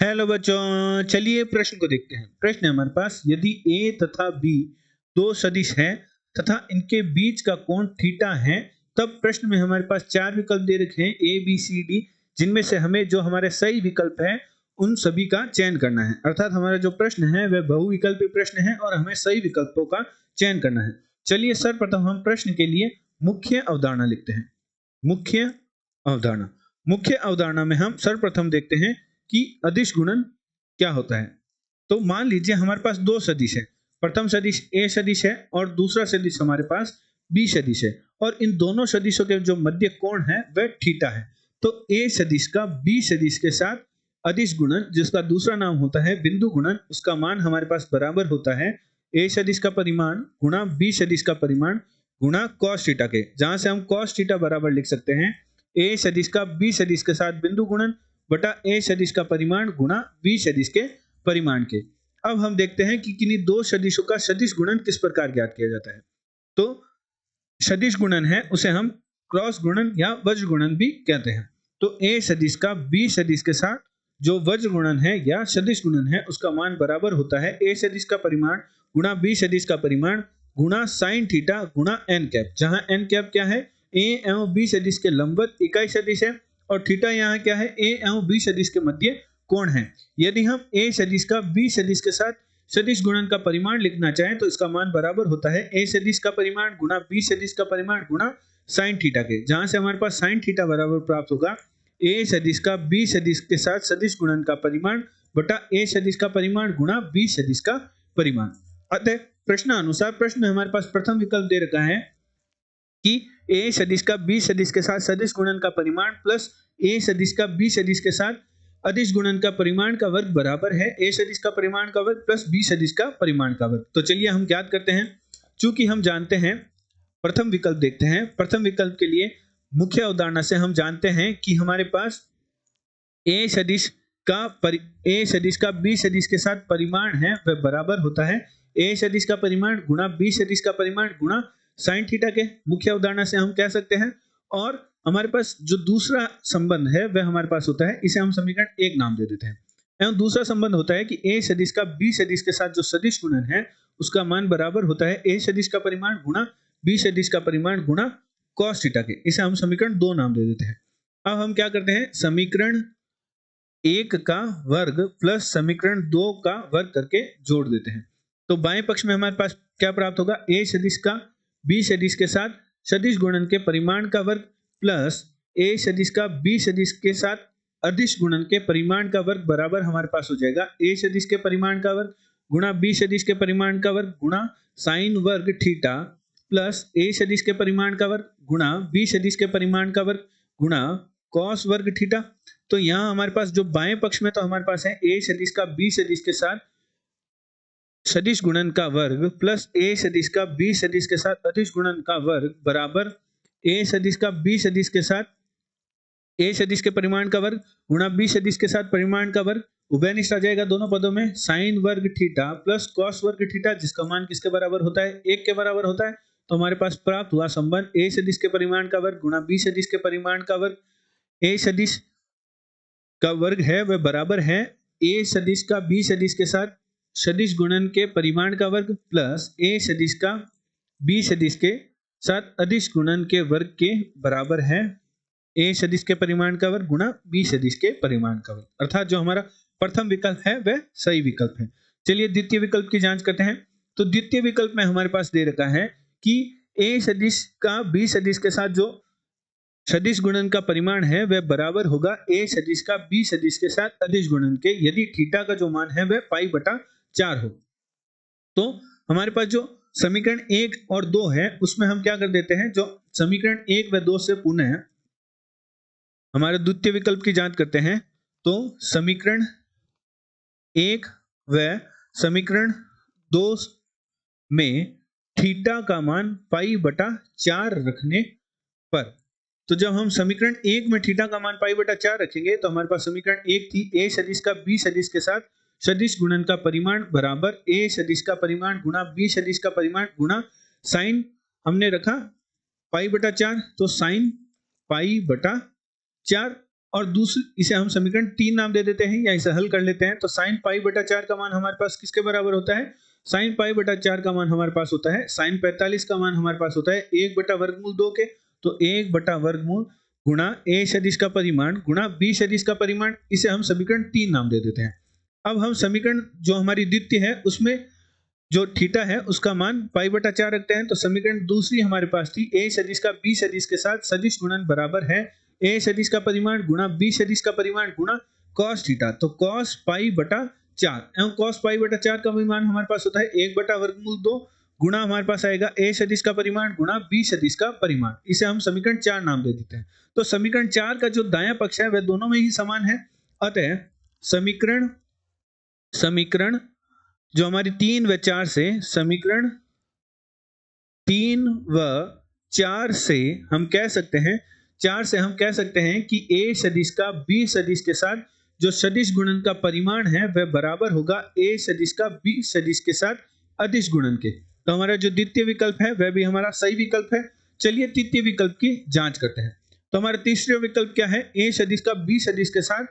Hello बच्चों, चलिए प्रश्न को देखते हैं। प्रश्न है हमारे पास, यदि ए तथा बी दो सदिश हैं तथा इनके बीच का कोण थीटा है, तब प्रश्न में हमारे पास चार विकल्प दे रखे हैं ए बी सी डी, जिनमें से हमें जो हमारे सही विकल्प है उन सभी का चयन करना है। अर्थात हमारा जो प्रश्न है वह बहुविकल्पी प्रश्न है और हमें सही विकल्पों का चयन करना है। चलिए सर्वप्रथम हम प्रश्न के लिए मुख्य अवधारणा लिखते हैं। मुख्य अवधारणा मुख्य अवधारणा में हम सर्वप्रथम देखते हैं कि अदिश गुणन क्या होता है। तो मान लीजिए हमारे पास दो सदिश है, प्रथम सदिश ए सदिश है और दूसरा सदिश हमारे पास बी सदिश है, और इन दोनों सदिशों के जो मध्य कोण है वह थीटा है। तो ए सदिश का बी सदिश के साथ अदिश गुणन, जिसका दूसरा नाम होता है बिंदु गुणन, उसका मान हमारे पास बराबर होता है ए सदिश का परिमाण गुणा बी सदिश का परिमाण गुणा कॉस थीटा के, जहां से हम कॉस थीटा बराबर लिख सकते हैं ए सदिश का बी सदिश के साथ बिंदु गुणन बटा ए सदिश का परिमाण गुणा बी सदिश के परिमाण के। अब हम देखते हैं कि किन्हीं दो सदिशों का सदिश गुणन किस प्रकार ज्ञात किया जाता है। तो सदिश गुणन है उसे हम क्रॉस गुणन या वज्र गुणन भी कहते हैं। तो ए सदिश का बी सदिश के साथ जो वज्र गुणन है या सदिश गुणन है उसका मान बराबर होता है ए सदिश का परिमाण गुणा बी सदिश का परिमाण गुणा साइन थीटा गुणा एन कैप, जहां एन कैप क्या है, ए एवं बी सदिश के लंबवत इकाई सदिश है और थीटा यहाँ क्या है, ए एवं बी सदिश के मध्य कोण है। यदि हम ए सदिश का बी सदिश के साथ सदिश गुणन का परिमाण लिखना चाहें तो इसका मान बराबर होता है ए सदिश का परिमाण गुणा बी सदिश का परिमाण गुणा साइन थीटा के, जहां से हमारे पास साइन थीटा बराबर प्राप्त होगा ए सदिश का बी सदिश के साथ सदिश गुणन का परिमाण बटा ए सदिश का परिमाण गुणा बी सदिश का परिमाण। अतः प्रश्नानुसार प्रश्न में हमारे पास प्रथम विकल्प दे रखा है कि ए सदिश का बी सदिश के साथ सदिश गुणन का परिमाण प्लस ए सदिश का बी सदिश के साथ अदिश गुणन का परिमाण का वर्ग बराबर है ए सदिश का परिमाण का वर्ग प्लस बी सदिश का परिमाण का वर्ग। तो चलिए हम ज्ञात करते हैं। चूंकि हम जानते हैं, प्रथम विकल्प देखते हैं। प्रथम विकल्प के लिए मुख्य अवधारणा से हम जानते हैं कि हमारे पास ए सदिश का बी सदिश के साथ परिमाण है वह बराबर होता है ए सदिश का परिमाण गुणा बी सदिश का परिमाण गुणा साइन थीटा के। मुख्य अवधारणा से हम कह सकते हैं। और हमारे पास जो दूसरा संबंध है वह हमारे पास होता है, इसे हम समीकरण एक नाम दे देते हैं। एवं दूसरा संबंध होता है कि ए सदिश का बी सदिश के साथ जो सदिश गुणन है उसका मान बराबर होता है ए सदिश का परिमाण गुणा बी सदिश का परिमाण गुणा कॉस थीटा के, इसे हम समीकरण दो नाम दे देते हैं। अब हम क्या करते हैं, समीकरण एक का वर्ग प्लस समीकरण दो का वर्ग करके जोड़ देते हैं। तो बाएं पक्ष में हमारे पास क्या प्राप्त होगा, ए सदिश का बी सदिश के साथ सदिश गुणन के परिमाण का वर्ग प्लस ए सदिश का बी सदिश के साथ अदिश गुणन के परिमाण का वर्ग बराबर हमारे पास हो जाएगा ए सदिश के परिमाण का वर्ग गुणा बी सदिश के परिमाण का वर्ग गुणा साइन वर्ग थीटा प्लस ए सदिश के परिमाण का वर्ग गुणा बी सदिश के परिमाण का वर्ग गुणा कॉस वर्ग थीटा। तो यहाँ हमारे पास जो बाएं पक्ष में तो हमारे पास है ए सदिश का बी सदिश के साथ सदिश गुणन का वर्ग प्लस ए सदिश का बी सदिश के साथ अदिश गुणन का वर्ग बराबर ए सदिश का बी सदिश के साथ ए सदिश के परिमाण का वर्ग गुणा बी सदिश के साथ परिमाण का वर्ग, उभयनिष्ठ आ जाएगा दोनों पदों में, साइन वर्ग थीटा प्लस कॉस वर्ग थीटा, जिसका मान किसके बराबर होता है, एक के बराबर होता है। तो हमारे पास प्राप्त हुआ संबंध ए सदिश के परिमाण का वर्ग गुणा बी सदिश के परिमाण का वर्ग, ए सदिश का वर्ग है वह बराबर है ए सदिश का बी सदिश के साथ सदिश गुणन के परिमाण का वर्ग प्लस ए सदिश का बी सदिश के साथ अदिश गुणन के वर्ग के बराबर है ए सदिश के परिमाण का वर्ग गुणा बी सदिश के परिमाण का वर्ग। अर्थात जो हमारा प्रथम विकल्प है वह सही विकल्प है। चलिए द्वितीय विकल्प की जांच करते हैं। तो द्वितीय विकल्प में हमारे पास दे रखा है कि ए सदिश का बी सदिश के साथ जो सदिश गुणन का परिमाण है वह बराबर होगा ए सदिश का बी सदिश के साथ अदिश गुणन के, यदि थीटा का जो मान है वह पाई बटा 4 हो। तो हमारे पास जो समीकरण एक और दो है उसमें हम क्या कर देते हैं, जो समीकरण एक व दो से पुनः हमारे द्वितीय विकल्प की जांच करते हैं। तो समीकरण एक व समीकरण दो में थीटा का मान पाई बटा 4 रखने पर, तो जब हम समीकरण एक में थीटा का मान पाई बटा 4 रखेंगे तो हमारे पास समीकरण एक थी ए सदिश का बी सदिश के साथ सदिश गुणन का परिमाण बराबर ए सदिश का परिमाण गुणा बी सदिश का परिमाण गुणा साइन हमने रखा पाई बटा 4, तो साइन पाई बटा 4 और दूसरी इसे हम समीकरण 3 नाम दे देते हैं या इसे हल कर लेते हैं। तो sin पाई बटा 4 का मान हमारे पास किसके बराबर होता है? sin पाई बटा 4 का मान हमारे पास होता है sin 45 का मान हमारे पास होता है 1 बटा वर्गमूल 2 के। तो 1 बटा वर्गमूल गुणा a सदिश का परिमाण गुणा b सदिश का परिमाण, इसे हम समीकरण 3 नाम दे देते हैं। अब हम समीकरण जो हमारी द्वितीय है उसमें जो थीटा है उसका मान पाई बटा 4 रखते हैं। तो समीकरण दूसरी हमारे पास थी a सदिश का b सदिश के साथ सदिश गुणन बराबर है a सदिश का परिमाण गुणा b सदिश का परिमाण गुणा cos थीटा। तो cos पाई बटा 4 एवं cos पाई बटा 4 का परिमाण हमारे पास होता है 1 बटा वर्गमूल 2 गुणा हमारे पास आएगा a सदिश का परिमाण गुणा b सदिश का परिमाण, इसे हम समीकरण 4 नाम दे देते हैं। तो समीकरण 4 का जो दायां पक्ष है वह दोनों में ही समान है। अतः समीकरण जो हमारी 3 व 4 से समीकरण 3 व 4 से हम कह सकते हैं कि a सदिश का b सदिश के साथ जो सदिश गुणन का परिमाण है वह बराबर होगा a सदिश का b सदिश के साथ अदिश गुणन के। तो हमारा जो द्वितीय विकल्प है वह भी हमारा सही विकल्प है। चलिए तृतीय विकल्प की जांच करते हैं। तो हमारा तीसरा विकल्प क्या है? a सदिश का b सदिश के साथ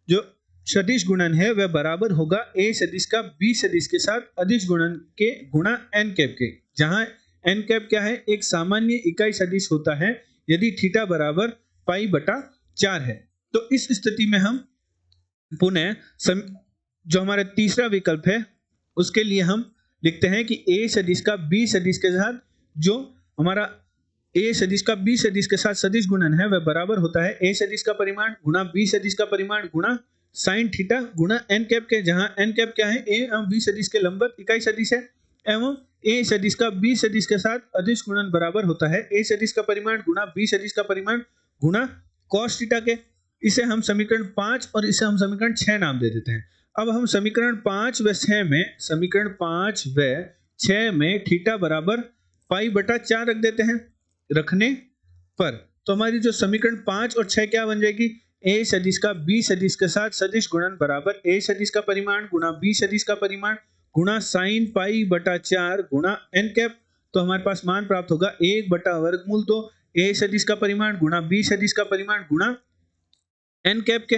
जो सदिश गुणन है वह बराबर होगा a सदिश का b सदिश के साथ अदिश गुणन के गुणा n कैप के, जहां n कैप क्या है? एक सामान्य इकाई सदिश होता है यदि थीटा बराबर पाई बटा 4 है। तो इस स्थिति में हम पुनः जो हमारा तीसरा विकल्प है उसके लिए हम लिखते हैं कि a सदिश का b सदिश के साथ जो हमारा a सदिश का b सदिश के साथ सदिश गुणन है वह बराबर होता है a सदिश का परिमाण गुणा b सदिश का परिमाण गुणा sin थीटा गुणा n कैप के, जहां n कैप क्या है? a एवं b सदिश के लंबवत इकाई सदिश है एवं a सदिश का b सदिश के साथ अदिश गुणन बराबर होता है a सदिश का परिमाण गुणा b सदिश का परिमाण गुणा cos थीटा के। इसे हम समीकरण 5 और इसे हम समीकरण 6 नाम दे देते हैं। अब हम समीकरण 5 व 6 में थीटा बराबर पाई बटा 4 रख देते हैं रखने पर। तो हमारी जो समीकरण 5 और 6 क्या बन जाएगी? a सदिश का b सदिश के साथ सदिश गुणन बराबर a सदिश का परिमाण गुणा b सदिश का परिमाण गुणा साइन पाई बटा 4 गुणा n कैप। तो हमारे पास मान प्राप्त होगा 1 बटा वर्गमूल 2 a सदिश का परिमाण गुणा b सदिश का परिमाण गुणा n कैप के,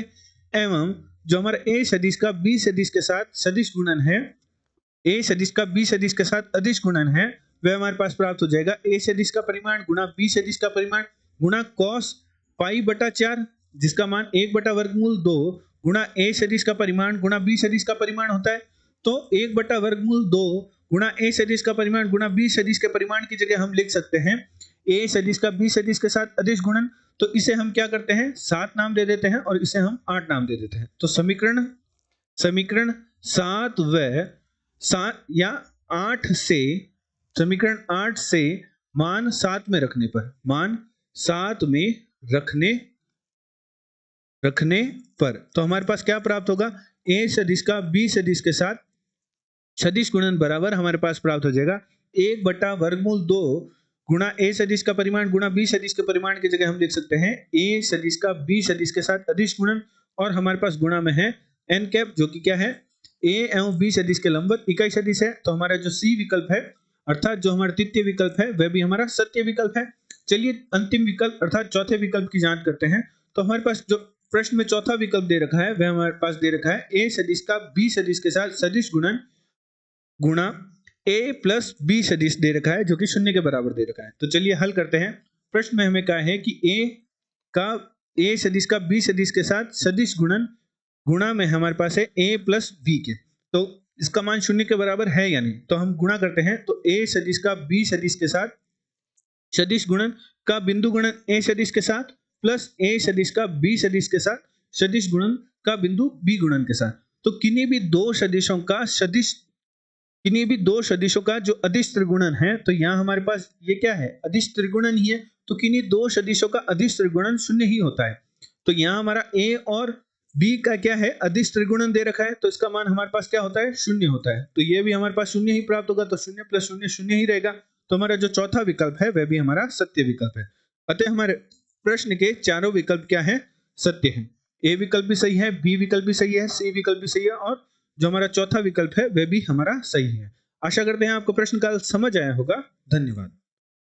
एवं जो हमारा a सदिश का b सदिश के साथ सदिश गुणन है, a सदिश का b सदिश के साथ अदिश गुणन है, वह हमारे पास प्राप्त हो जाएगा a सदिश का परिमाण गुणा b सदिश का परिमाण गुणा cos पाई बटा 4 जिसका मान 1 बटा वर्गमूल 2 गुणा a सदिश का परिमाण गुणा b सदिश का परिमाण होता है। तो 1 बटा वर्गमूल 2 गुणा a सदिश का परिमाण गुणा b सदिश के परिमाण की जगह हम लिख सकते हैं a सदिश का b सदिश के साथ अदिश गुणन। तो इसे हम क्या करते हैं? 7 नाम दे देते हैं और इसे हम 8 नाम दे देते हैं। तो समीकरण 7 व 7 या 8 से समीकरण 8 से मान 7 में रखने पर तो हमारे पास क्या प्राप्त होगा? a सदिश का b सदिश के साथ सदिश गुणन बराबर हमारे पास प्राप्त हो जाएगा 1 बटा वर्गमूल 2 गुणा a सदिश का परिमाण गुणा b सदिश के परिमाण की जगह हम लिख सकते हैं a सदिश का b सदिश के साथ अदिश गुणन, और हमारे पास गुणा में है n कैप जो कि क्या है? a एवं b सदिश के लंबवत इकाई सदिश है। तो हमारा जो c विकल्प है अर्थात जो हमारा तृतीय विकल्प है वह भी हमारा सत्य विकल्प है। चलिए अंतिम विकल्प अर्थात चौथे विकल्प की जांच करते हैं। तो हमारे पास जो प्रश्न में चौथा विकल्प दे रखा है वह हमारे पास दे रखा है a सदिश का b सदिश के साथ सदिश गुणन गुणा a प्लस b सदिश दे रखा है जो कि 0 के बराबर दे रखा है। तो चलिए हल करते हैं। प्रश्न में हमें कहा है कि a सदिश का b सदिश के साथ सदिश गुणन गुणा में हमारे पास है a प्लस b के, तो इसका मान 0 के बराबर है या नहीं? तो हम गुणा करते हैं। तो a सदिश का b सदिश के साथ सदिश गुणन का बिंदु गुणन a सदिश के साथ प्लस a सदिश का b सदिश के साथ सदिश गुणन का बिंदु b गुणन के साथ। तो किन्हीं भी दो सदिशों का जो अदिश त्रिगुणन है, तो यहाँ हमारे पास ये क्या है? अदिश त्रिगुणन ही है। तो किन्हीं दो सदिशों का अदिश त्रिगुणन 0 ही होता है। तो यहाँ हमारा a और b का क्या है? अदिश त्रिगुणन दे रखा है, तो इसका मान हमारे पास क्या होता है? 0 होता है। तो ये भी हमारे पास 0 ही प्राप्त होगा, तो 0 प्लस 0 0 ही रहेगा। तो हमारा जो चौथा विकल्प है वह भी हमारा सत्य विकल्प है। अतः हमारे प्रश्न के चारों विकल्प क्या है? सत्य है। ए विकल्प भी सही है, बी विकल्प भी सही है, सी विकल्प भी सही है, और जो हमारा चौथा विकल्प है वह भी हमारा सही है। आशा करते हैं आपको प्रश्न काल समझ आया होगा। धन्यवाद।